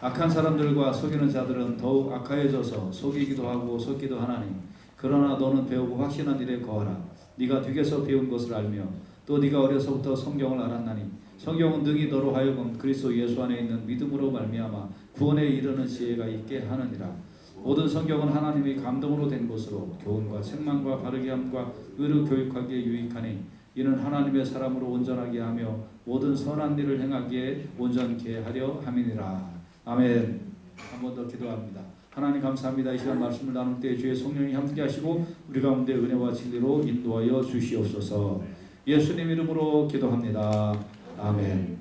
악한 사람들과 속이는 자들은 더욱 악하여져서 속이기도 하고 속기도 하나니 그러나 너는 배우고 확신한 일에 거하라. 네가 뒷에서 배운 것을 알며 또 네가 어려서부터 성경을 알았나니 성경은 능히 너로 하여금 그리스도 예수 안에 있는 믿음으로 말미암아 구원에 이르는 지혜가 있게 하느니라. 모든 성경은 하나님의 감동으로 된 것으로 교훈과 책망과 바르게 함과 의로 교육하기에 유익하니 이는 하나님의 사람으로 온전하게 하며 모든 선한 일을 행하기에 온전케 하려 함이니라. 아멘. 한 번 더 기도합니다. 하나님 감사합니다. 이 시간 말씀을 나눌 때 주의 성령이 함께 하시고 우리 가운데 은혜와 진리로 인도하여 주시옵소서. 예수님 이름으로 기도합니다. 아멘.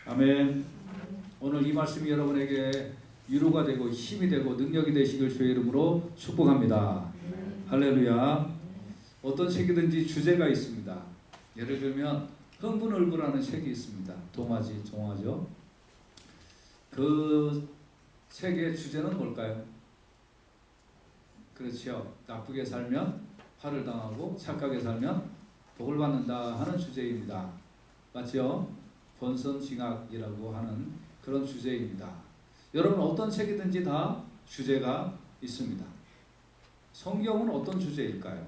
아멘. 오늘 이 말씀이 여러분에게 위로가 되고 힘이 되고 능력이 되시길 주의 이름으로 축복합니다. 할렐루야. 어떤 책이든지 주제가 있습니다. 예를 들면 흥분을부라는 책이 있습니다. 동화죠. 그 책의 주제는 뭘까요? 그렇죠. 나쁘게 살면 화를 당하고 착하게 살면 복을 받는다 하는 주제입니다. 맞죠? 본선징악이라고 하는 그런 주제입니다. 여러분 어떤 책이든지 다 주제가 있습니다. 성경은 어떤 주제일까요?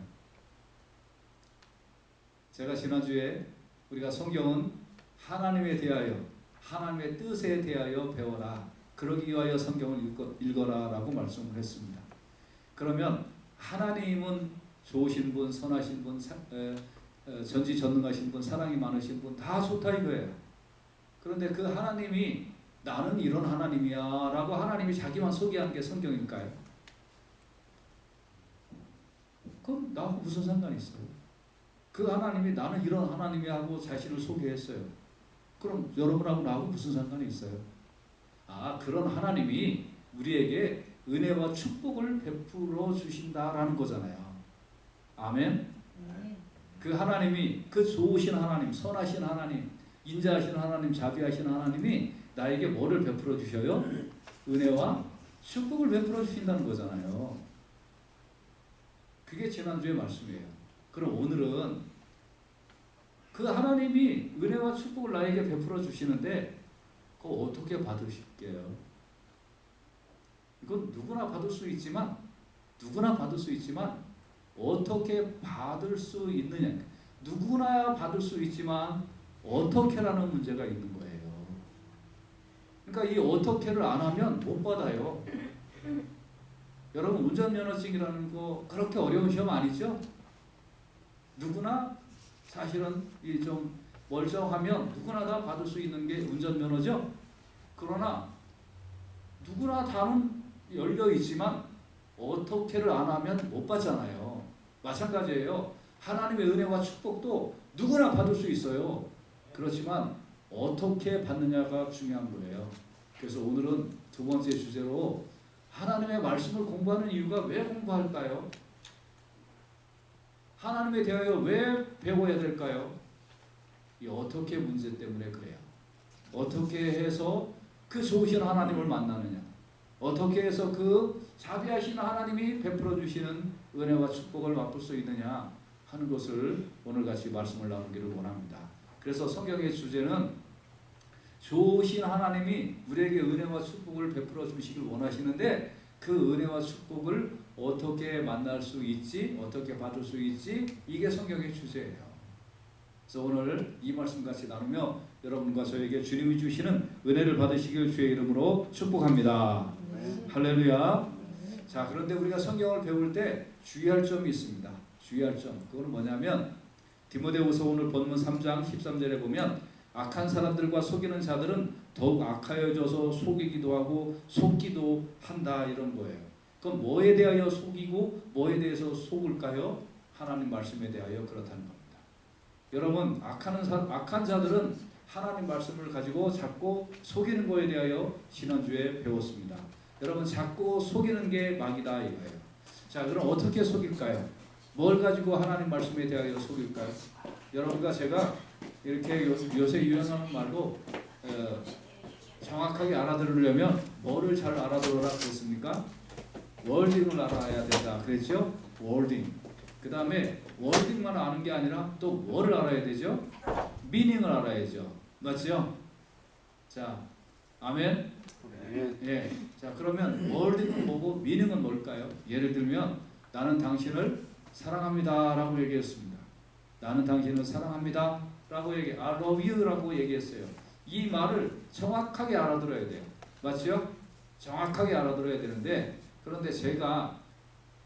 제가 지난주에 우리가 성경은 하나님에 대하여 하나님의 뜻에 대하여 배워라. 그러기 위하여 성경을 읽어라 라고 말씀을 했습니다. 그러면 하나님은 좋으신 분, 선하신 분, 전지전능하신 분, 사랑이 많으신 분 다 좋다 이거예요. 그런데 그 하나님이 나는 이런 하나님이야 라고 하나님이 자기만 소개한 게 성경일까요? 그럼 나하고 무슨 상관이 있어요? 그 하나님이 나는 이런 하나님이야 하고 자신을 소개했어요. 그럼 여러분하고 나하고 무슨 상관이 있어요? 그런 하나님이 우리에게 은혜와 축복을 베풀어 주신다라는 거잖아요. 아멘. 그 하나님이 그 좋으신 하나님, 선하신 하나님, 인자하신 하나님, 자비하신 하나님이 나에게 뭐를 베풀어 주셔요? 은혜와 축복을 베풀어 주신다는 거잖아요. 그게 지난주의 말씀이에요. 그럼 오늘은 그 하나님이 은혜와 축복을 나에게 베풀어 주시는데 그거 어떻게 받으실게요? 이건 누구나 받을 수 있지만 어떻게 받을 수 있느냐, 누구나 받을 수 있지만 어떻게라는 문제가 있는 거예요. 그러니까 이 어떻게를 안 하면 못 받아요. 여러분 운전면허증이라는 거 그렇게 어려운 시험 아니죠? 누구나 사실은 이 좀 멀쩡하면 누구나 다 받을 수 있는 게 운전면허죠. 그러나 누구나 다는 열려 있지만 어떻게를 안 하면 못 받잖아요. 마찬가지예요. 하나님의 은혜와 축복도 누구나 받을 수 있어요. 그렇지만 어떻게 받느냐가 중요한 거예요. 그래서 오늘은 두 번째 주제로 하나님의 말씀을 공부하는 이유가 왜 공부할까요? 하나님에 대하여 왜 배워야 될까요? 이 어떻게 문제 때문에 그래요. 어떻게 해서 그 좋으신 하나님을 만나느냐, 어떻게 해서 그 자비하신 하나님이 베풀어 주시는 은혜와 축복을 맛볼 수 있느냐 하는 것을 오늘 같이 말씀을 나누기를 원합니다. 그래서 성경의 주제는 좋으신 하나님이 우리에게 은혜와 축복을 베풀어 주시길 원하시는데 그 은혜와 축복을 어떻게 만날 수 있지, 어떻게 받을 수 있지, 이게 성경의 주제예요. 그래서 오늘 이 말씀 같이 나누며 여러분과 저에게 주님이 주시는 은혜를 받으시길 주의 이름으로 축복합니다. 할렐루야. 자, 그런데 우리가 성경을 배울 때 주의할 점이 있습니다. 주의할 점. 그건 뭐냐면 디모데후서 오늘 본문 3장 13절에 보면 악한 사람들과 속이는 자들은 더욱 악하여져서 속이기도 하고 속기도 한다 이런 거예요. 그럼 뭐에 대하여 속이고 뭐에 대해서 속을까요? 하나님 말씀에 대하여 그렇다는 겁니다. 여러분 악한 자들은 하나님 말씀을 가지고 자꾸 속이는 거에 대하여 지난주에 배웠습니다. 여러분 자꾸 속이는 게 마귀다 이거예요. 자, 그럼 어떻게 속일까요? 뭘 가지고 하나님 말씀에 대하여 속일까요? 여러분과 제가 이렇게 요새 유행하는 말로 정확하게 알아들으려면 뭐를 잘 알아들어라 그랬습니까? 월딩을 알아야 된다 그랬죠? 월딩. 그 다음에 월딩만 아는 게 아니라 또 뭐를 알아야 되죠? 미닝을 알아야죠. 맞죠? 자, 아멘. 예. 자, 그러면 월딩은 뭐고 미닝은 뭘까요? 예를 들면 나는 당신을 사랑합니다라고 얘기했습니다. 나는 당신을 사랑합니다라고 I love you라고 얘기했어요. 이 말을 정확하게 알아들어야 돼요. 맞죠? 정확하게 알아들어야 되는데, 그런데 제가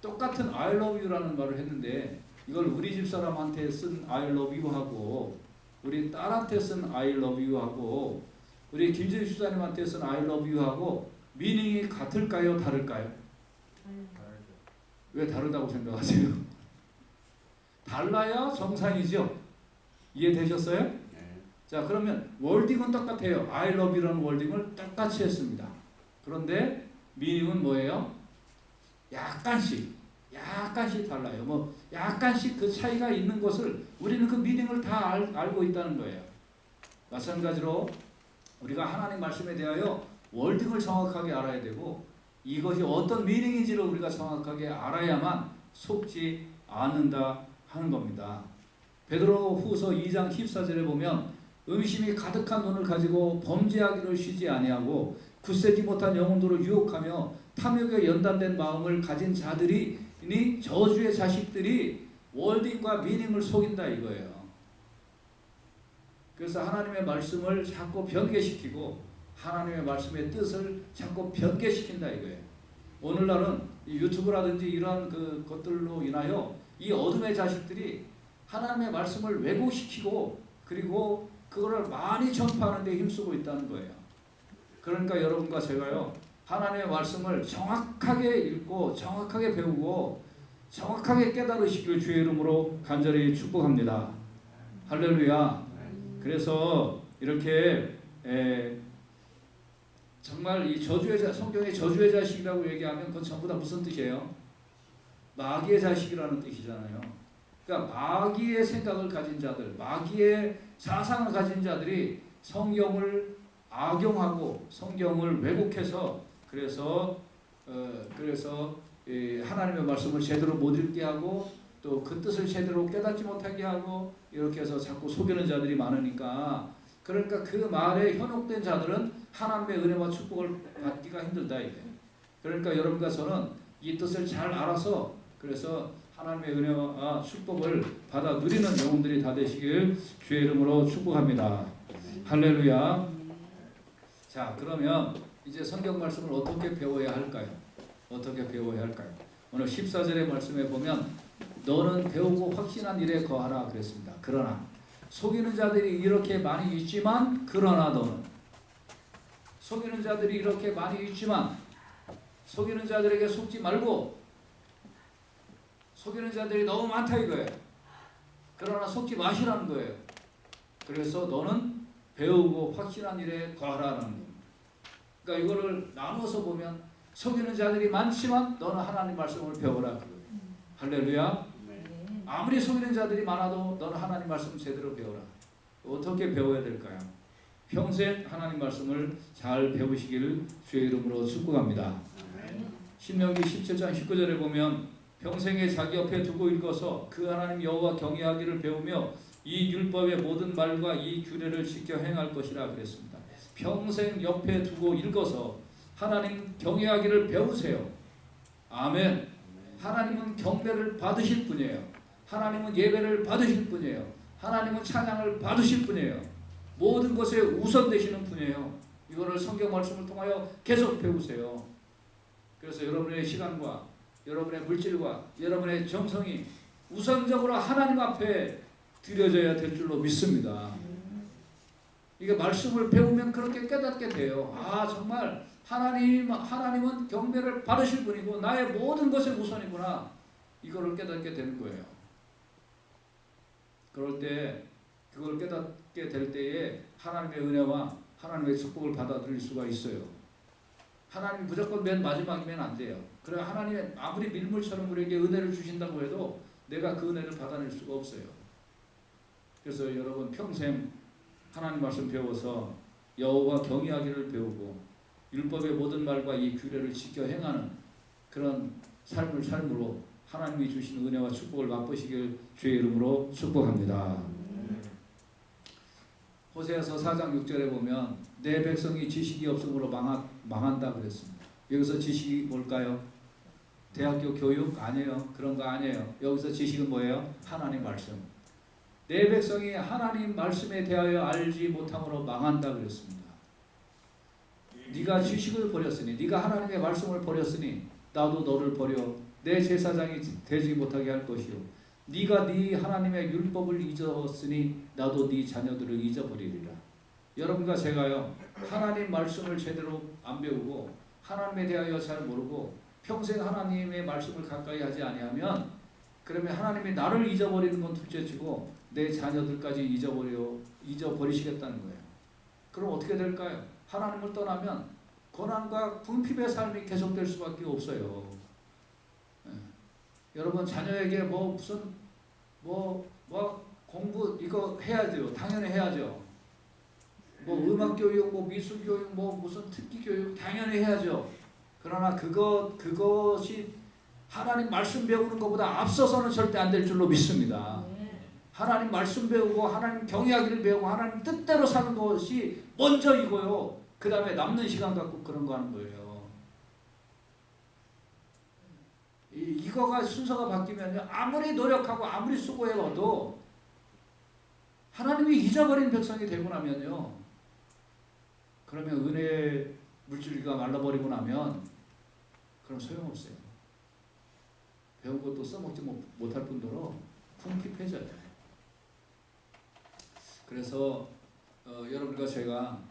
똑같은 I love you라는 말을 했는데 이걸 우리 집 사람한테 쓴 I love you 하고 우리 딸한테 쓴 I love you 하고 우리 김재희 수사님한테 쓴 I love you 하고 미닝이 같을까요? 다를까요? 왜 다르다고 생각하세요? 달라야 정상이죠. 이해되셨어요? 네. 자, 그러면 월딩은 똑같아요. I love you라는 월딩을 똑같이 했습니다. 그런데 미닝은 뭐예요? 약간씩 달라요. 뭐 약간씩 그 차이가 있는 것을 우리는 그 미닝을 다 알고 있다는 거예요. 마찬가지로 우리가 하나님 말씀에 대하여 월딩을 정확하게 알아야 되고 이것이 어떤 미닝인지를 우리가 정확하게 알아야만 속지 않는다 하는 겁니다. 베드로 후서 2장 14절에 보면 음심이 가득한 눈을 가지고 범죄하기를 쉬지 아니하고 굳세지 못한 영혼들을 유혹하며 탐욕에 연단된 마음을 가진 자들이 저주의 자식들이 월딩과 미닝을 속인다 이거예요. 그래서 하나님의 말씀을 자꾸 변개시키고 하나님의 말씀의 뜻을 자꾸 변개시킨다 이거예요. 오늘날은 유튜브라든지 이러한 것들로 인하여 이 어둠의 자식들이 하나님의 말씀을 왜곡시키고 그리고 그거를 많이 전파하는 데 힘쓰고 있다는 거예요. 그러니까 여러분과 제가요 하나님의 말씀을 정확하게 읽고 정확하게 배우고 정확하게 깨달으시길 주의 이름으로 간절히 축복합니다. 할렐루야. 그래서 이렇게 정말 이 성경의 저주의 자식이라고 얘기하면 그건 전부 다 무슨 뜻이에요? 마귀의 자식이라는 뜻이잖아요. 그러니까 마귀의 생각을 가진 자들, 마귀의 사상을 가진 자들이 성경을 악용하고 성경을 왜곡해서 그래서 하나님의 말씀을 제대로 못 읽게 하고 또 그 뜻을 제대로 깨닫지 못하게 하고 이렇게 해서 자꾸 속이는 자들이 많으니까 그러니까 그 말에 현혹된 자들은 하나님의 은혜와 축복을 받기가 힘들다 이게. 그러니까 여러분과 저는 이 뜻을 잘 알아서 그래서 하나님의 은혜와 축복을 받아 누리는 영혼들이 다 되시길 주의 이름으로 축복합니다. 할렐루야. 자, 그러면 이제 성경 말씀을 어떻게 배워야 할까요? 어떻게 배워야 할까요? 오늘 14절의 말씀에 보면 너는 배우고 확신한 일에 거하라 그랬습니다. 그러나 속이는 자들이 이렇게 많이 있지만 그러나 너는 속이는 자들이 이렇게 많이 있지만 속이는 자들에게 속지 말고 속이는 자들이 너무 많다 이거예요. 그러나 속지 마시라는 거예요. 그래서 너는 배우고 확신한 일에 거하라는 겁니다. 그러니까 이거를 나눠서 보면 속이는 자들이 많지만 너는 하나님 말씀을 배워라. 할렐루야. 아무리 속이는 자들이 많아도 너는 하나님 말씀을 제대로 배워라. 어떻게 배워야 될까요? 평생 하나님 말씀을 잘 배우시기를 주의 이름으로 축복합니다. 신명기 17장 19절에 보면 평생에 자기 옆에 두고 읽어서 그 하나님 여호와 경외하기를 배우며 이 율법의 모든 말과 이 규례를 지켜 행할 것이라 그랬습니다. 평생 옆에 두고 읽어서 하나님 경외하기를 배우세요. 아멘. 하나님은 경배를 받으실 분이에요. 하나님은 예배를 받으실 분이에요. 하나님은 찬양을 받으실 분이에요. 모든 것에 우선 되시는 분이에요. 이거를 성경 말씀을 통하여 계속 배우세요. 그래서 여러분의 시간과 여러분의 물질과 여러분의 정성이 우선적으로 하나님 앞에 드려져야 될 줄로 믿습니다. 이게 말씀을 배우면 그렇게 깨닫게 돼요. 아, 정말 하나님은 경배를 받으실 분이고 나의 모든 것의 우선이구나. 이거를 깨닫게 되는 거예요. 그럴 때 그걸 깨닫게 될 때에 하나님의 은혜와 하나님의 축복을 받아들일 수가 있어요. 하나님이 무조건 맨 마지막이면 안 돼요. 그래 하나님이 아무리 밀물처럼 우리에게 은혜를 주신다고 해도 내가 그 은혜를 받아낼 수가 없어요. 그래서 여러분 평생 하나님 말씀 배워서 여호와 경외하기를 배우고 율법의 모든 말과 이 규례를 지켜 행하는 그런 삶으로 하나님이 주신 은혜와 축복을 맛보시길 주의 이름으로 축복합니다. 호세아서 4장 6절에 보면 내 백성이 지식이 없음으로 망한다 그랬습니다. 여기서 지식이 뭘까요? 대학교 교육? 아니에요. 그런 거 아니에요. 여기서 지식은 뭐예요? 하나님 말씀. 내 백성이 하나님 말씀에 대하여 알지 못함으로 망한다 그랬습니다. 네가 지식을 버렸으니, 네가 하나님의 말씀을 버렸으니 나도 너를 버려 내 제사장이 되지 못하게 할 것이요, 네가 네 하나님의 율법을 잊었으니 나도 네 자녀들을 잊어버리리라. 여러분과 제가요, 하나님 말씀을 제대로 안 배우고 하나님에 대하여 잘 모르고 평생 하나님의 말씀을 가까이 하지 아니하면, 그러면 하나님이 나를 잊어버리는 건 둘째치고 내 자녀들까지 잊어버리시겠다는 거예요. 그럼 어떻게 될까요? 하나님을 떠나면 고난과 궁핍의 삶이 계속될 수밖에 없어요. 여러분 자녀에게 무슨 공부 이거 해야 돼요. 당연히 해야죠. 음악 교육, 미술 교육, 무슨 특기 교육 당연히 해야죠. 그러나 그것이 하나님 말씀 배우는 것보다 앞서서는 절대 안 될 줄로 믿습니다. 하나님 말씀 배우고 하나님 경외하기를 배우고 하나님 뜻대로 사는 것이 먼저이고요. 그 다음에 남는 시간 갖고 그런 거 하는 거예요. 이거가 순서가 바뀌면 아무리 노력하고 아무리 수고해도 하나님이 잊어버린 백성이 되고 나면요, 그러면 은혜의 물줄기가 말라버리고 나면 그럼 소용없어요. 배운 것도 써먹지 못할 뿐더러 궁핍해져요. 그래서 여러분과 제가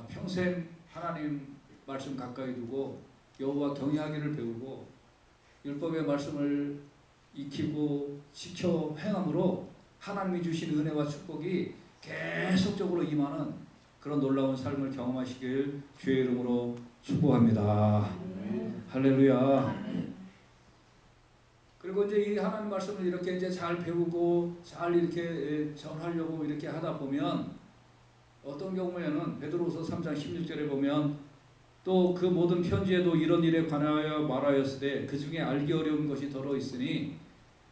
평생 하나님 말씀 가까이 두고 여호와 경외하기를 배우고 율법의 말씀을 익히고 지켜 행함으로 하나님이 주신 은혜와 축복이 계속적으로 임하는 그런 놀라운 삶을 경험하시길 주의 이름으로 축복합니다. 할렐루야. 그리고 이제 이 하나님 말씀을 이렇게 이제 잘 배우고 잘 이렇게 전하려고 이렇게 하다 보면 어떤 경우에는 베드로후서 3장 16절에 보면 또 그 모든 편지에도 이런 일에 관하여 말하였으되 그 중에 알기 어려운 것이 더러 있으니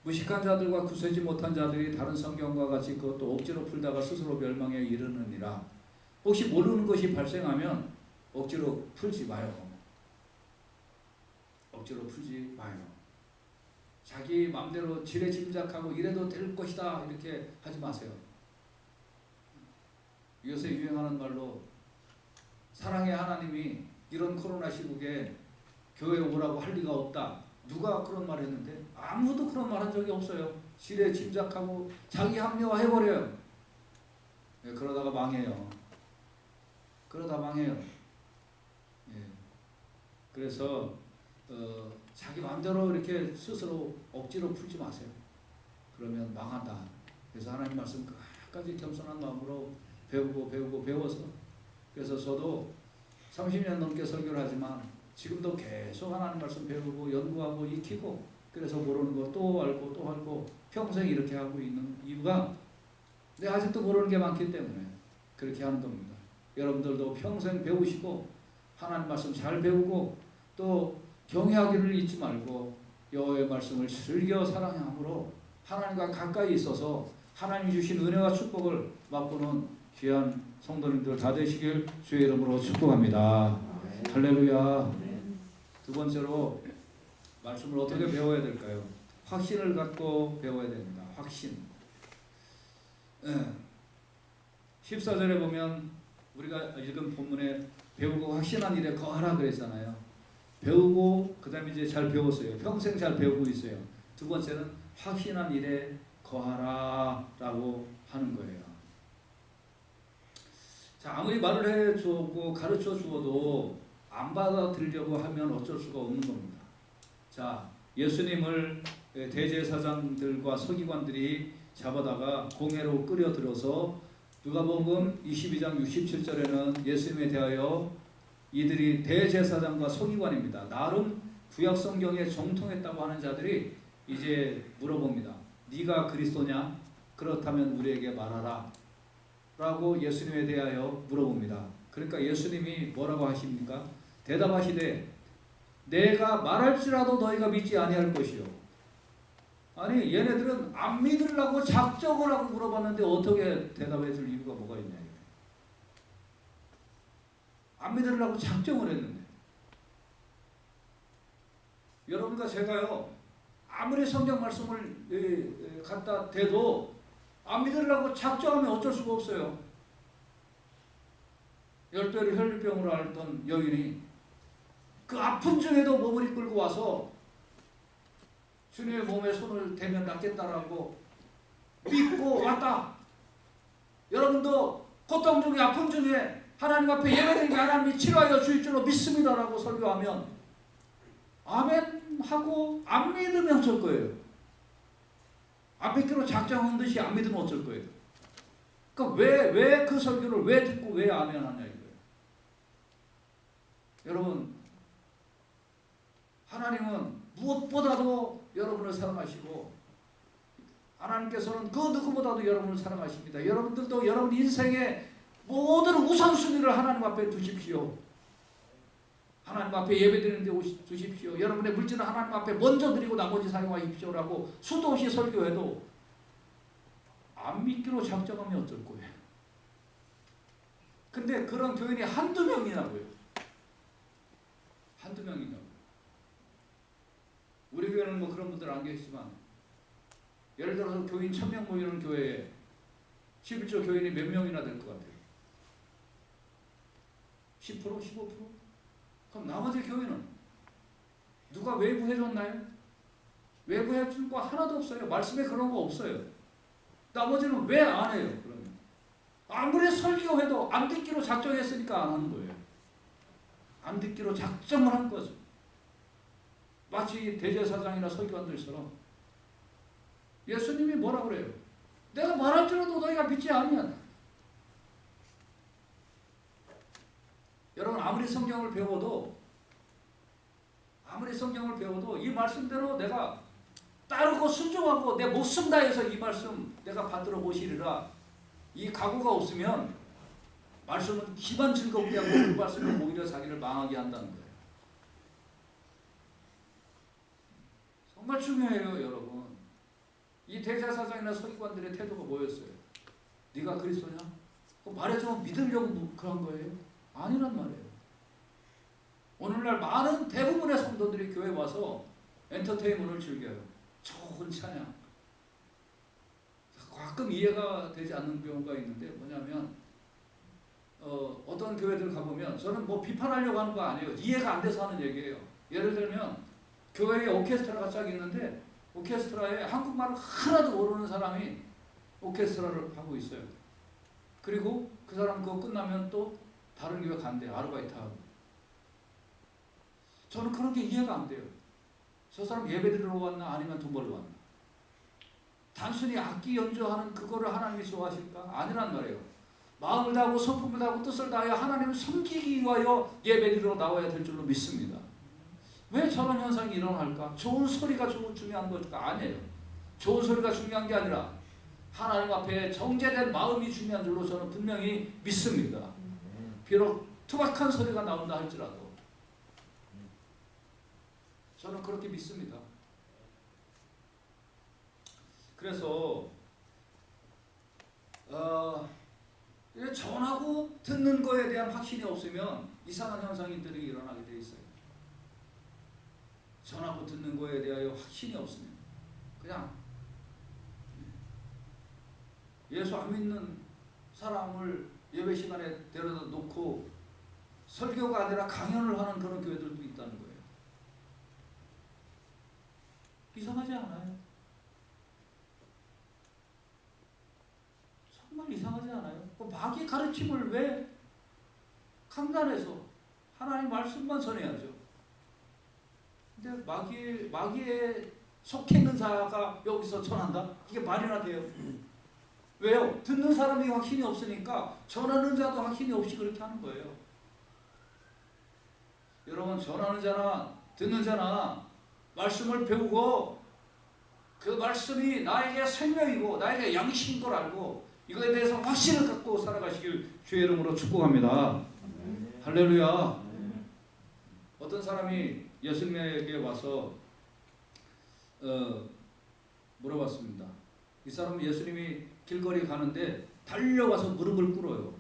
무식한 자들과 구세지 못한 자들이 다른 성경과 같이 그것도 억지로 풀다가 스스로 멸망에 이르느니라. 혹시 모르는 것이 발생하면 억지로 풀지 마요. 억지로 풀지 마요. 자기 마음대로 지레 짐작하고 이래도 될 것이다 이렇게 하지 마세요. 요새 유행하는 말로 사랑의 하나님이 이런 코로나 시국에 교회에 오라고 할 리가 없다. 누가 그런 말 했는데? 아무도 그런 말 한 적이 없어요. 지레 짐작하고 자기 합리화해버려요. 네, 그러다가 망해요. 예. 그래서 자기 마음대로 이렇게 스스로 억지로 풀지 마세요. 그러면 망한다. 그래서 하나님 말씀 끝까지 겸손한 마음으로 배워서, 그래서 저도 30년 넘게 설교를 하지만 지금도 계속 하나님 말씀 배우고 연구하고 익히고, 그래서 모르는 거 또 알고 평생 이렇게 하고 있는 이유가 내가 아직도 모르는 게 많기 때문에 그렇게 하는 겁니다. 여러분들도 평생 배우시고 하나님 말씀 잘 배우고 또 경외하기를 잊지 말고 여호와의 말씀을 즐겨 사랑함으로 하나님과 가까이 있어서 하나님이 주신 은혜와 축복을 맛보는 귀한 성도님들 다 되시길 주의 이름으로 축복합니다. 할렐루야. 두 번째로 말씀을 어떻게 배워야 될까요? 확신을 갖고 배워야 됩니다. 확신. 14절에 보면 우리가 읽은 본문에 배우고 확신한 일에 거하라 그랬잖아요. 배우고 그 다음에 이제 잘 배웠어요. 평생 잘 배우고 있어요. 두 번째는 확신한 일에 거하라 라고 하는 거예요. 자, 아무리 말을 해주고 가르쳐 주어도 안 받아들이려고 하면 어쩔 수가 없는 겁니다. 자, 예수님을 대제사장들과 서기관들이 잡아다가 공회로 끌어들여서 누가복음 22장 67절에는 예수님에 대하여 이들이 대제사장과 서기관입니다. 나름 구약 성경에 정통했다고 하는 자들이 이제 물어봅니다. 네가 그리스도냐? 그렇다면 우리에게 말하라 라고 예수님에 대하여 물어봅니다. 그러니까 예수님이 뭐라고 하십니까? 대답하시되 내가 말할지라도 너희가 믿지 아니할 것이요. 아니 얘네들은 안 믿으려고 작정을 하고 물어봤는데 어떻게 대답해 줄 이유가 뭐가 있냐. 안 믿으려고 작정을 했는데, 여러분과 제가요 아무리 성경 말씀을 갖다 대도 안 믿으려고 작정하면 어쩔 수가 없어요. 열대를 혈류병으로 앓던 여인이 그 아픈 중에도 몸을 이끌고 와서 주님의 몸에 손을 대면 낫겠다라고 믿고 왔다. 여러분도 고통 중에 아픔 중에 하나님 앞에 예배드리게 하나님이 치료하여 주실 줄로 믿습니다라고 설교하면 아멘 하고 안 믿으면 어쩔 거예요. 안 믿기로 작정한 듯이 안 믿으면 어쩔 거예요. 그러니까 왜 그 설교를 왜 듣고 왜 아멘 하냐 이거예요. 여러분, 하나님은 무엇보다도 여러분을 사랑하시고 하나님께서는 그 누구보다도 여러분을 사랑하십니다. 여러분들도 여러분 인생의 모든 우선순위를 하나님 앞에 두십시오. 하나님 앞에 예배드리는 데 두십시오. 여러분의 물질을 하나님 앞에 먼저 드리고 나머지 사용하십시오라고 수도 없이 설교해도 안 믿기로 작정하면 어쩔 거예요. 근데 그런 교인이 한두 명이냐고요. 한두 명이냐고요. 우리 교회는 뭐 그런 분들 안 계시지만 예를 들어서 교인 1000명 모이는 교회에 11조 교인이 몇 명이나 될 것 같아요? 10%? 15%? 그럼 나머지 교인은 누가 외부해줬나요? 외부해준 거 하나도 없어요. 말씀에 그런 거 없어요. 나머지는 왜 안 해요? 그러면 아무리 설교해도 안 듣기로 작정했으니까 안 하는 거예요. 안 듣기로 작정을 한 거죠. 마치 대제사장이나 서기관들처럼 예수님이 뭐라 그래요? 내가 말할 줄도 너희가 믿지 않으면. 여러분, 아무리 성경을 배워도 이 말씀대로 내가 따르고 순종하고 내 목숨 다해서 이 말씀 내가 받들어 보시리라, 이 각오가 없으면 말씀은 기만 즐겁게 하고 그 말씀은 오히려 자기를 망하게 한다는 거예요. 정말 중요해요, 여러분. 이 대제사장이나 서기관들의 태도가 뭐였어요? 네가 그리스도냐? 말해주면 믿으려고 그런 거예요? 아니란 말이에요. 오늘날 많은 대부분의 성도들이 교회 와서 엔터테인먼트를 즐겨요. 좋은 찬양. 가끔 이해가 되지 않는 경우가 있는데 뭐냐면 어떤 교회들 가보면, 저는 뭐 비판하려고 하는 거 아니에요. 이해가 안 돼서 하는 얘기예요. 예를 들면 교회에 오케스트라가 쫙 있는데 오케스트라에 한국말을 하나도 모르는 사람이 오케스트라를 하고 있어요. 그리고 그 사람 그거 끝나면 또 다른 교회 간대요. 아르바이트하고. 저는 그런 게 이해가 안 돼요. 저 사람 예배 드리러 왔나 아니면 돈 벌러 왔나? 단순히 악기 연주하는 그거를 하나님이 좋아하실까? 아니란 말이에요. 마음을 다하고 성품을 다하고 뜻을 다하여 하나님을 섬기기 위하여 예배 드리러 나와야 될 줄로 믿습니다. 왜 저런 현상이 일어날까? 좋은 소리가 중요한 걸까? 아니에요. 좋은 소리가 중요한 게 아니라 하나님 앞에 정제된 마음이 중요한 줄로 저는 분명히 믿습니다. 비록 투박한 소리가 나온다 할지라도 저는 그렇게 믿습니다. 그래서 전하고 듣는 거에 대한 확신이 없으면 이상한 현상들이 일어나게 돼 있어요. 전하고 듣는 거에 대하여 확신이 없으면 그냥 예수 안 믿는 사람을 예배 시간에 데려다 놓고 설교가 아니라 강연을 하는 그런 교회들도 있다는 거예요. 이상하지 않아요? 정말 이상하지 않아요? 그 마귀 가르침을 왜 강단에서 하나님 말씀만 전해야죠. 근데 마귀에 속해 있는 자가 여기서 전한다? 이게 말이나 돼요? 왜요? 듣는 사람이 확신이 없으니까 전하는 자도 확신이 없이 그렇게 하는 거예요. 여러분, 전하는 자나 듣는 자나 말씀을 배우고 그 말씀이 나에게 생명이고 나에게 양식인 걸 알고 이거에 대해서 확신을 갖고 살아가시길 주의 이름으로 축복합니다. 할렐루야. 어떤 사람이 예수님에게 와서 물어봤습니다. 이 사람은 예수님이 길거리 가는데 달려와서 무릎을 꿇어요.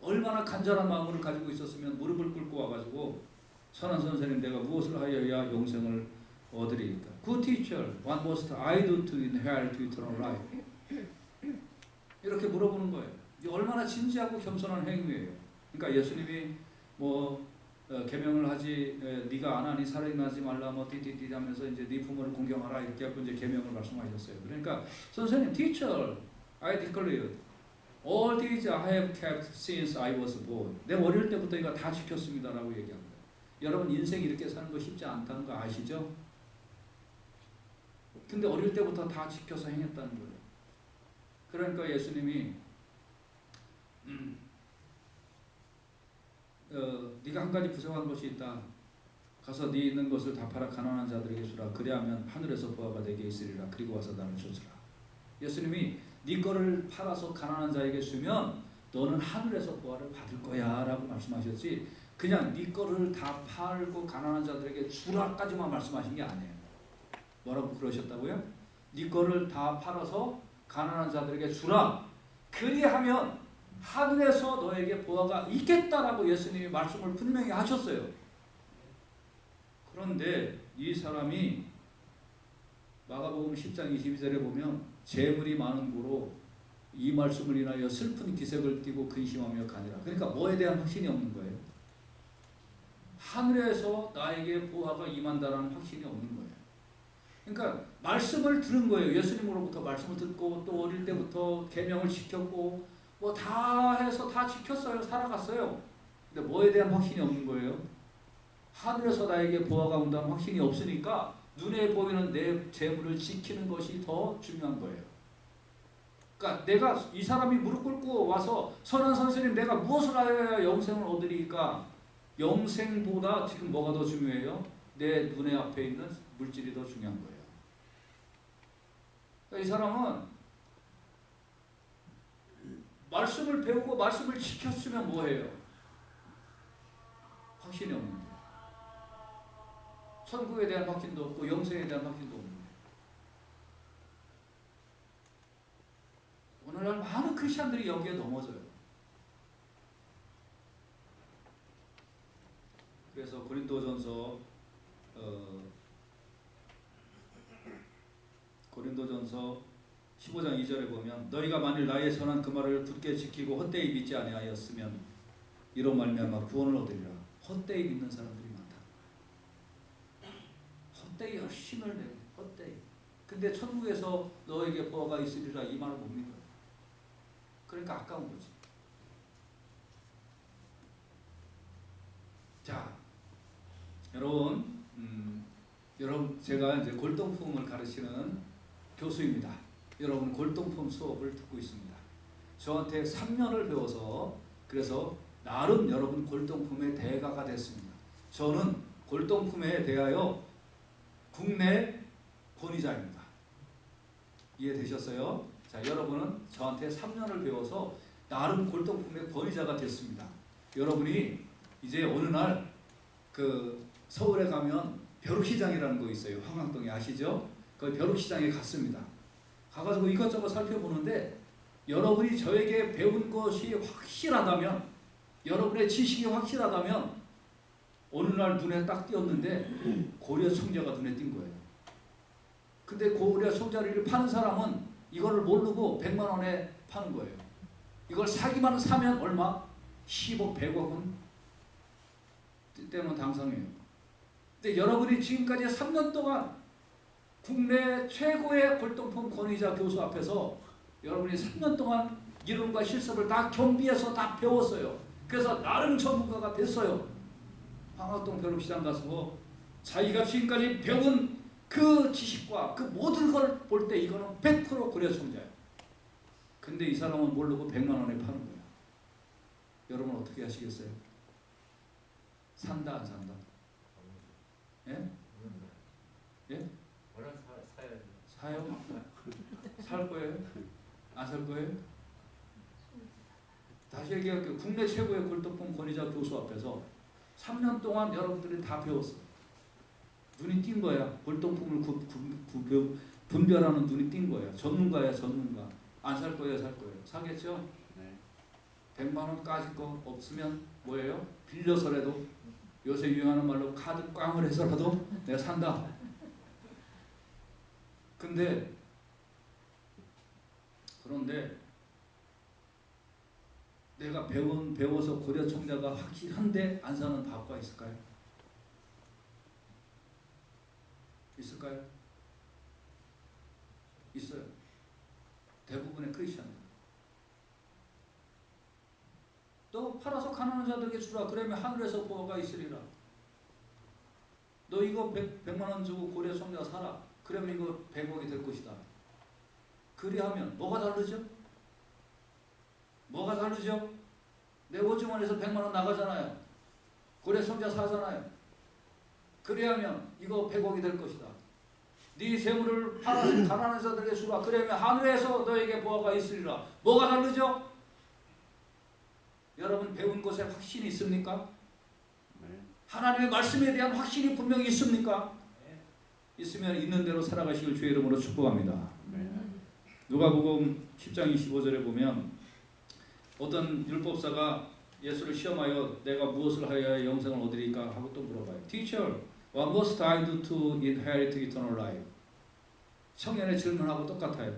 얼마나 간절한 마음을 가지고 있었으면 무릎을 꿇고 와가지고 선한 선생님 내가 무엇을 하여야 영생을 얻으리까? Good teacher, what must I do to inherit eternal life? 이렇게 물어보는 거예요. 이게 얼마나 진지하고 겸손한 행위예요. 그러니까 예수님이 뭐 계명을 하지 네가 안 하니 살인하지 말라 뭐 띠띠띠 하면서 이제 네 부모를 공경하라 이렇게 하고 이제 계명을 말씀하셨어요. 그러니까 선생님 teacher, I declare all these I have kept since I was born. 내가 어릴 때부터 이거 다 지켰습니다라고 얘기합니다. 여러분 인생 이렇게 사는 거 쉽지 않다는 거 아시죠? 근데 어릴 때부터 다 지켜서 행했다는 거예요. 그러니까 예수님이 네가 한 가지 부족한 것이 있다. 가서 네 있는 것을 다 팔아 가난한 자들에게 주라. 그리하면 하늘에서 보화가 내게 있으리라. 그리고 와서 나를 쫓으라. 예수님이 네 거를 팔아서 가난한 자에게 주면 너는 하늘에서 보화를 받을 거야 라고 말씀하셨지 그냥 네 거를 다 팔고 가난한 자들에게 주라까지만 말씀하신 게 아니에요. 뭐라고 그러셨다고요? 네 거를 다 팔아서 가난한 자들에게 주라. 그리하면 하늘에서 너에게 보화가 있겠다라고 예수님이 말씀을 분명히 하셨어요. 그런데 이 사람이 마가복음 10장 22절에 보면 재물이 많은 고로 이 말씀을 인하여 슬픈 기색을 띠고 근심하며 가니라. 그러니까 뭐에 대한 확신이 없는 거예요. 하늘에서 나에게 보화가 임한다는 확신이 없는 거예요. 그러니까 말씀을 들은 거예요. 예수님으로부터 말씀을 듣고 또 어릴 때부터 계명을 지켰고 뭐 다 해서 다 지켰어요. 살아갔어요. 근데 뭐에 대한 확신이 없는 거예요. 하늘에서 나에게 보화가 온다는 확신이 없으니까 눈에 보이는 내 재물을 지키는 것이 더 중요한 거예요. 그러니까 내가 이 사람이 무릎 꿇고 와서 선한 선생님 내가 무엇을 하여야 영생을 얻으리까? 영생보다 지금 뭐가 더 중요해요? 내 눈에 앞에 있는 물질이 더 중요한 거예요. 그러니까 이 사람은 말씀을 배우고 말씀을 지켰으면 뭐해요? 확신이 없는 거예요. 천국에 대한 확신도 없고 영생에 대한 확신도 없는 거예요. 오늘날 많은 크리스천들이 여기에 넘어져요. 그래서 고린도전서 15장 2절에 보면 너희가 만일 나의 선한 그 말을 굳게 지키고 헛되이 믿지 아니하였으면 이로 말미암아 구원을 얻으리라. 헛되이 믿는 사람들이 많다. 헛되이 열심을 내고 헛되이. 근데 천국에서 너에게 보화가 있으리라 이 말은 뭡니까? 그러니까 아까운 거지. 자, 여러분 제가 이제 골동품을 가르치는 교수입니다. 여러분 골동품 수업을 듣고 있습니다. 저한테 3년을 배워서 그래서 나름 여러분 골동품의 대가가 됐습니다. 저는 골동품에 대하여 국내 권위자입니다. 이해되셨어요? 자, 여러분은 저한테 3년을 배워서 나름 골동품의 권위자가 됐습니다. 여러분이 이제 어느 날 그 서울에 가면 벼룩시장이라는 거 있어요. 황학동에 아시죠? 그 벼룩시장에 갔습니다. 가가지고 이것저것 살펴보는데 여러분이 저에게 배운 것이 확실하다면 여러분의 지식이 확실하다면 어느 날 눈에 딱 띄었는데 고려 청자가 눈에 띈 거예요. 근데 고려 청자를 파는 사람은 이거를 모르고 100만 원에 파는 거예요. 이걸 사기만 사면 얼마? 10억, 100억은 때문에 당상이에요. 근데 여러분이 지금까지 3년 동안 국내 최고의 골동품 권위자 교수 앞에서 여러분이 3년 동안 이론과 실습을 다 겸비해서 다 배웠어요. 그래서 나름 전문가가 됐어요. 황학동 벼룩시장 가서 자기가 지금까지 배운 그 지식과 그 모든 걸 볼 때 이거는 100% 고려청자예요. 근데 이 사람은 모르고 100만 원에 파는 거예요. 여러분 어떻게 하시겠어요? 산다 안 산다? 예? 예? 사요? 살 거예요? 안 살 거예요? 다시 얘기할게요. 국내 최고의 골동품 권위자 교수 앞에서 3년 동안 여러분들이 다 배웠어. 눈이 띈 거야. 골동품을 분별하는 눈이 띈 거야. 전문가야 전문가. 안 살 거예요? 살 거예요? 사겠죠? 네. 100만 원까지 거 없으면 뭐예요? 빌려서라도, 요새 유행하는 말로 카드 꽝을 해서라도 내가 산다. 그런데 내가 배워서 고려청자가 확실한데 안 사는 바보가 있을까요? 있을까요? 있어요. 대부분의 크리스천들. 너 팔아서 가난한 자들에게 주라. 그러면 하늘에서 보화가 있으리라. 너 이거 100만 원 주고 고려 청자 사라. 그러면 이거 100억이 될 것이다. 그리하면 뭐가 다르죠? 뭐가 다르죠? 내 오징어에서 100만 원 나가잖아요. 고려 청자 사잖아요. 그리하면 이거 100억이 될 것이다. 네 재물을 팔아서 가난한 자들에게 주라. 그러면 하늘에서 너에게 보화가 있으리라. 뭐가 다르죠? 여러분 배운 것에 확신이 있습니까? 하나님의 말씀에 대한 확신이 분명히 있습니까? 있으면 있는 대로 살아가시길 주의 이름으로 축복합니다. 누가복음 10장 25절에 보면 어떤 율법사가 예수를 시험하여 내가 무엇을 하여야 영생을 얻으리까 하고 또 물어봐요. Teacher, what must I do to inherit eternal life? 청년의 질문하고 똑같아요.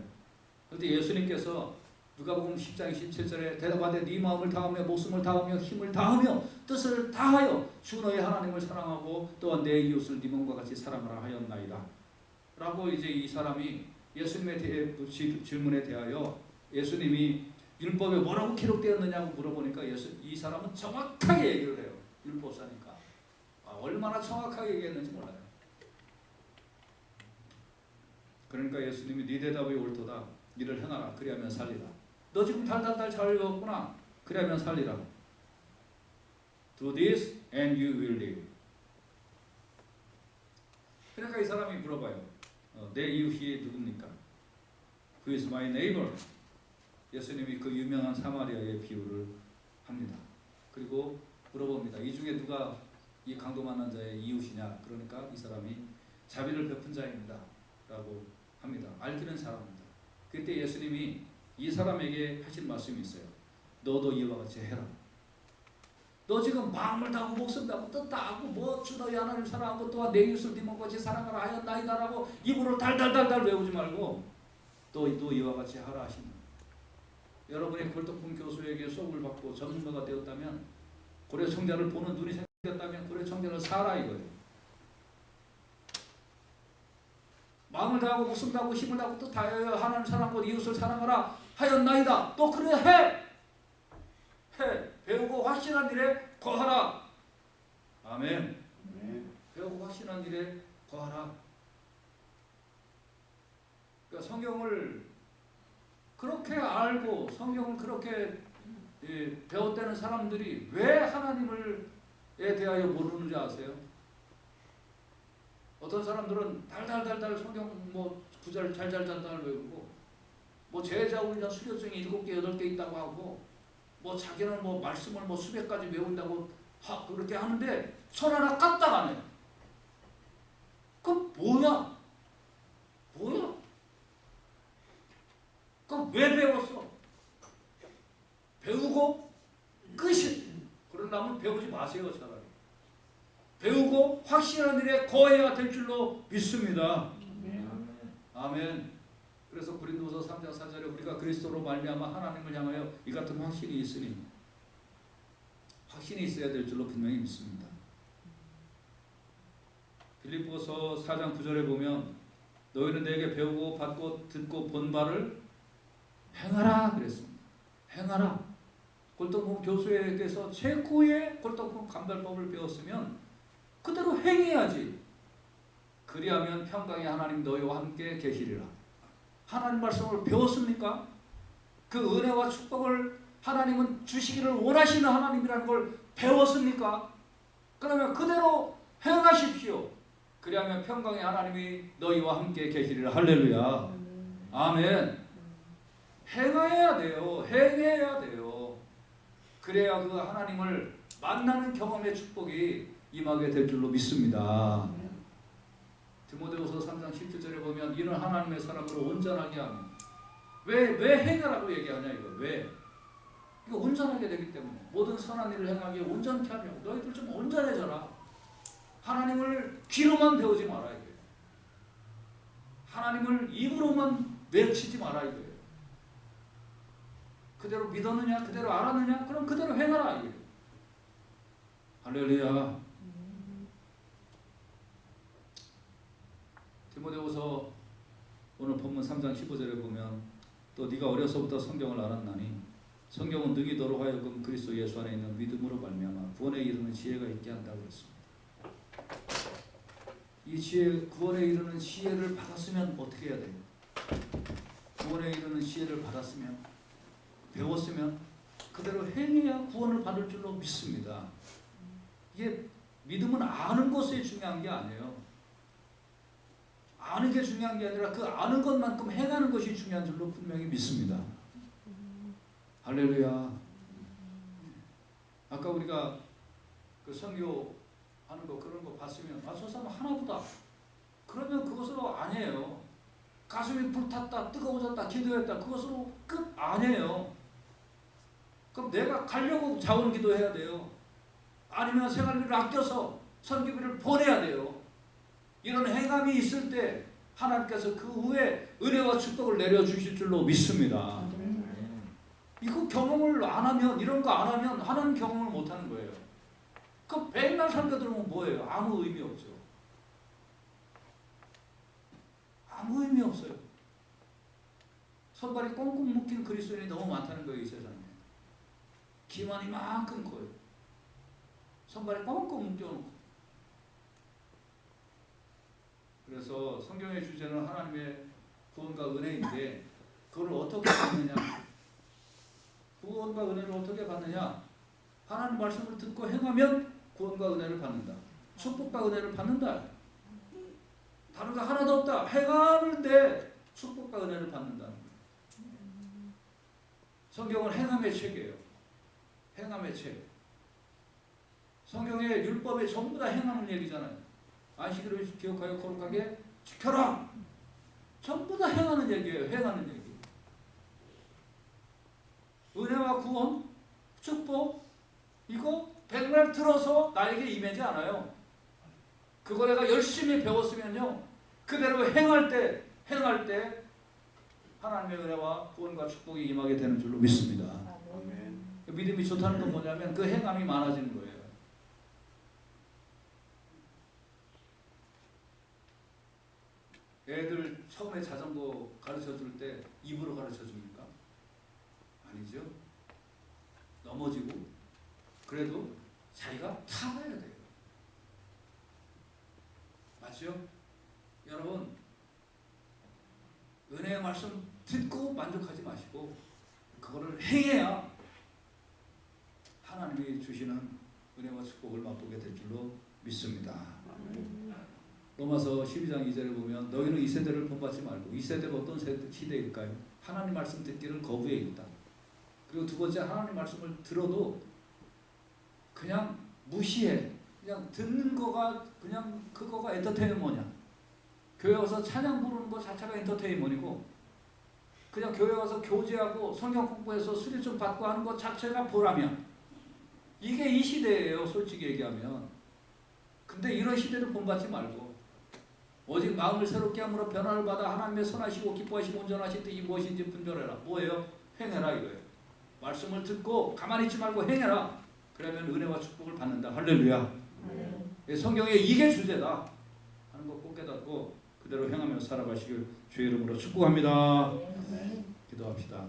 그런데 예수님께서 누가복음 10장 27절에 대답하되 네 마음을 다하며 목숨을 다하며 힘을 다하며 뜻을 다하여 주 너의 하나님을 사랑하고 또한 내 이웃을 네 몸과 같이 사랑하라 하였나이다. 라고 이제 이 사람이 예수님의 질문에 대하여 예수님이 율법에 뭐라고 기록되었느냐고 물어보니까 이 사람은 정확하게 얘기를 해요. 율법사니까. 얼마나 정확하게 얘기했는지 몰라요. 그러니까 예수님이 네 대답이 옳도다. 이를 행하라. 그리하면 살리라. 너 지금 달달달 잘 읽었구나. 그러면 살리라. Do this and you will live. 그러니까 이 사람이 물어봐요. 내 이웃이 누굽니까? Who is my neighbor? 예수님이 그 유명한 사마리아의 비유를 합니다. 그리고 물어봅니다. 이 중에 누가 이 강도 만난 자의 이웃이냐? 그러니까 이 사람이 자비를 베푼 자입니다. 라고 합니다. 알기는 잘합니다. 그때 예수님이 이 사람에게 하신 말씀이 있어요. 너도 이와 같이 해라. 너 지금 마음을 다하고 목숨 다하고 뜻 다하고 뭐 주 너희 하나님 사랑하고 또한 내 이웃을 네 몸과 같이 사랑하라 하였나이다라고 입으로 달달달달 외우지 말고 또 이와 같이 하라 하십니다. 여러분이 골동품 교수에게 수업을 받고 전문가가 되었다면 고려 청자를 보는 눈이 생겼다면 고려 청자를 사라 이거예요. 마음을 다하고 목숨 다하고 힘을 다하고 뜻 다하여 하나님 사랑하고 이웃을 사랑하라 하였나이다. 또 그래 해. 배우고 확신한 일에 거하라. 아멘. 배우고 확신한 일에 거하라. 그러니까 성경을 그렇게 알고 성경을 그렇게 배웠다는 사람들이 왜 하나님을 대하여 모르는지 아세요? 어떤 사람들은 달달달달 성경 뭐 구절 잘잘잘잘 외우고 뭐 제자훈련 수료증이 7개 8개 있다고 하고 뭐 자기는 뭐 말씀을 뭐 수백 가지 외운다고 그렇게 하는데 손 하나 까딱 안 해요. 그 뭐야? 그 왜 배웠어? 배우고 끝이. 그러려면 배우지 마세요. 차라리 배우고 확실한 일에 거해야 될 줄로 믿습니다. 아멘. 그래서 고린도서 3장 4절에 우리가 그리스도로 말미암아 하나님을 향하여 이 같은 확신이 있으니 확신이 있어야 될 줄로 분명히 믿습니다. 빌립보서 4장 9절에 보면 너희는 내게 배우고 받고 듣고 본 바를 행하라 그랬습니다. 행하라. 골동품 교수에게서 최고의 골동품 감별법을 배웠으면 그대로 행해야지. 그리하면 평강의 하나님 너희와 함께 계시리라. 하나님 말씀을 배웠습니까? 그 은혜와 축복을 하나님은 주시기를 원하시는 하나님이라는 걸 배웠습니까? 그러면 그대로 행하십시오. 그리하면 평강의 하나님이 너희와 함께 계시리라. 할렐루야. 아멘. 행해야 돼요. 행해야 돼요. 그래야 그 하나님을 만나는 경험의 축복이 임하게 될 줄로 믿습니다. 디모데후서 3장 17절에 보면 이는 하나님의 사람으로 온전하게 하며 왜 행하라고 얘기하냐 이거 왜 이거 온전하게 되기 때문에 모든 선한 일을 행하기에 온전케 하며 너희들 좀 온전해져라. 하나님을 귀로만 배우지 마라 이거예요. 하나님을 입으로만 외치지 마라 이거예요. 그대로 믿었느냐, 그대로 알았느냐, 그럼 그대로 행하라 이거예요. 할렐루야. 디모데후서 오늘 본문 3장 15절에 보면 또 네가 어려서부터 성경을 알았나니 성경은 너희 너로 하여금 그리스도 예수 안에 있는 믿음으로 말미암아 구원에 이르는 지혜가 있게 한다고 그랬습니다. 이 지혜, 구원에 이르는 지혜를 받았으면 어떻게 해야 돼요? 구원에 이르는 지혜를 받았으면, 배웠으면 그대로 행해야 구원을 받을 줄로 믿습니다. 이게 믿음은 아는 것이 중요한 게 아니에요. 아는 게 중요한 게 아니라 그 아는 것만큼 행하는 것이 중요한 줄로 분명히 믿습니다. 할렐루야. 아까 우리가 그 선교하는 거 그런 거 봤으면 저 사람 하나보다 그러면 그것으로 아니에요. 가슴이 불탔다, 뜨거워졌다, 기도했다 그것으로 끝 아니에요. 그럼 내가 가려고 자원 기도해야 돼요. 아니면 생활비를 아껴서 선교비를 보내야 돼요. 이런 행함이 있을 때 하나님께서 그 후에 은혜와 축복을 내려주실 줄로 믿습니다. 이거 경험을 안 하면, 이런 거 안 하면 하나님 경험을 못 하는 거예요. 그 맨날 설교 들으면 뭐예요? 아무 의미 없죠. 아무 의미 없어요. 손발이 꽁꽁 묶인 그리스도인이 너무 많다는 거예요, 이 세상에. 기만 이만큼 커요. 손발이 꽁꽁 묶여놓고. 그래서 성경의 주제는 하나님의 구원과 은혜인데 그걸 어떻게 받느냐? 구원과 은혜를 어떻게 받느냐? 하나님 말씀을 듣고 행하면 구원과 은혜를 받는다. 축복과 은혜를 받는다. 다른 거 하나도 없다. 행하는데 축복과 은혜를 받는다는 거예요. 성경은 행함의 책이에요. 행함의 책. 성경의 율법에 전부 다 행하는 얘기잖아요. 안식일을 기억하여 거룩하게 지켜라. 전부 다 행하는 얘기예요. 행하는 얘기. 은혜와 구원, 축복 이거 백날 들어서 나에게 임하지 않아요. 그거 내가 열심히 배웠으면요. 그대로 행할 때 하나님의 은혜와 구원과 축복이 임하게 되는 줄로 믿습니다. 아멘. 믿음이 좋다는 건 뭐냐면 그 행함이 많아지는 거예요. 애들 처음에 자전거 가르쳐 줄 때 입으로 가르쳐 줍니까? 아니죠. 넘어지고 그래도 자기가 타봐야 돼요. 맞죠? 여러분 은혜의 말씀 듣고 만족하지 마시고 그거를 행해야 하나님이 주시는 은혜와 축복을 맛보게 될 줄로 믿습니다. 로마서 12장 2절에 보면 너희는 이 세대를 본받지 말고 이 세대가 어떤 시대일까요? 하나님 말씀 듣기를 거부해 있다. 그리고 두 번째 하나님 말씀을 들어도 그냥 무시해. 그냥 듣는 거가 그냥 그거가 엔터테인먼트냐. 교회 와서 찬양 부르는 거 자체가 엔터테인먼트이고 그냥 교회 와서 교제하고 성경 공부해서 수리 좀 받고 하는 것 자체가 보람이야. 이게 이 시대예요. 솔직히 얘기하면. 근데 이런 시대를 본받지 말고 오직 마음을 새롭게 함으로 변화를 받아 하나님의 선하시고 기뻐하시고 온전하신 뜻이 무엇인지 분별해라. 뭐예요? 행해라 이거예요. 말씀을 듣고 가만히 있지 말고 행해라. 그러면 은혜와 축복을 받는다. 할렐루야. 성경에 이게 주제다 하는 거 꼭 깨닫고 그대로 행하며 살아가시길 주의 이름으로 축복합니다. 기도합시다.